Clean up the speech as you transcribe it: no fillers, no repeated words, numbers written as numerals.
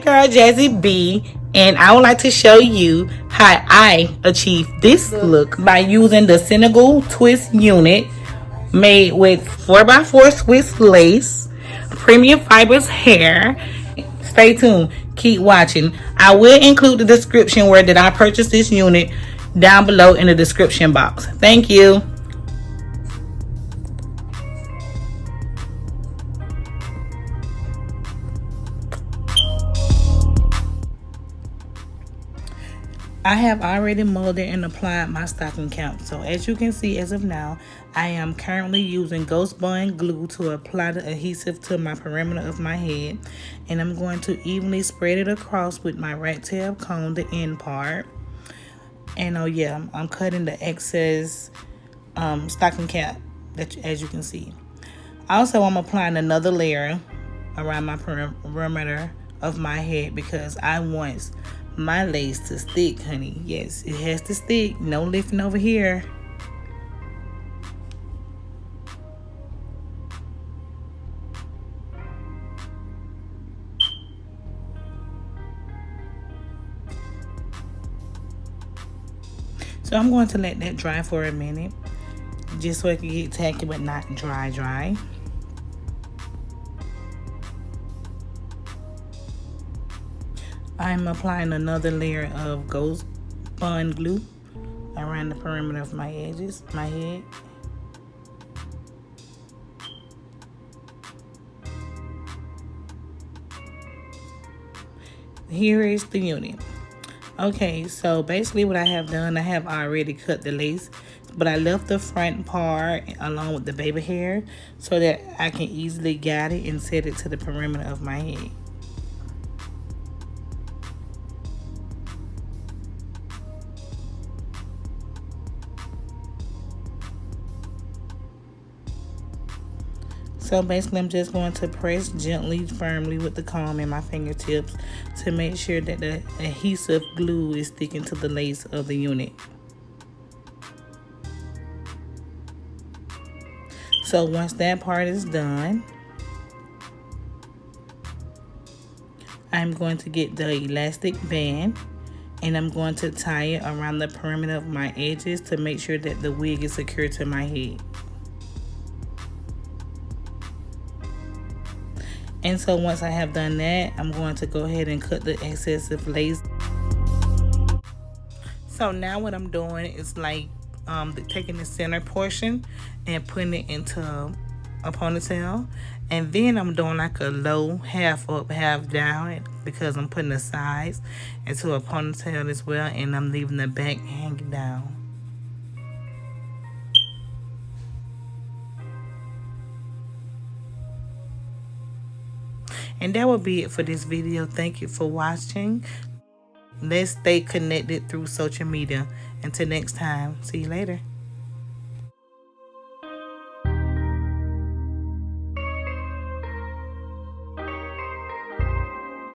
girl Jazzy B, and I would like to show you how I achieved this look by using the Senegal twist unit made with 4x4 Swiss lace, premium fibers hair. Stay tuned, keep watching. I will include the description where did I purchase this unit down below in the description box. Thank you. I have already molded and applied my stocking cap. So as you can see, as of now, I am currently using Ghost Bond glue to apply the adhesive to my perimeter of my head. And I'm going to evenly spread it across with my rat tail comb, the end part. And oh yeah, I'm cutting the excess stocking cap, as you can see. Also, I'm applying another layer around my perimeter of my head because I want my lace to stick, honey. Yes, it has to stick. No lifting over here. So I'm going to let that dry for a minute, just so it can get tacky but not dry. I'm applying another layer of Ghost Bond glue around the perimeter of my edges, my head. Here is the unit. Okay, so basically what I have done, I have already cut the lace, but I left the front part along with the baby hair so that I can easily guide it and set it to the perimeter of my head. So basically, I'm just going to press gently, firmly with the comb and my fingertips to make sure that the adhesive glue is sticking to the lace of the unit. So once that part is done, I'm going to get the elastic band and I'm going to tie it around the perimeter of my edges to make sure that the wig is secured to my head. And so once I have done that, I'm going to go ahead and cut the excessive lace. So now what I'm doing is like taking the center portion and putting it into a ponytail. And then I'm doing like a low half up, half down because I'm putting the sides into a ponytail as well. And I'm leaving the back hanging down. And that will be it for this video. Thank you for watching. Let's stay connected through social media. Until next time, see you later.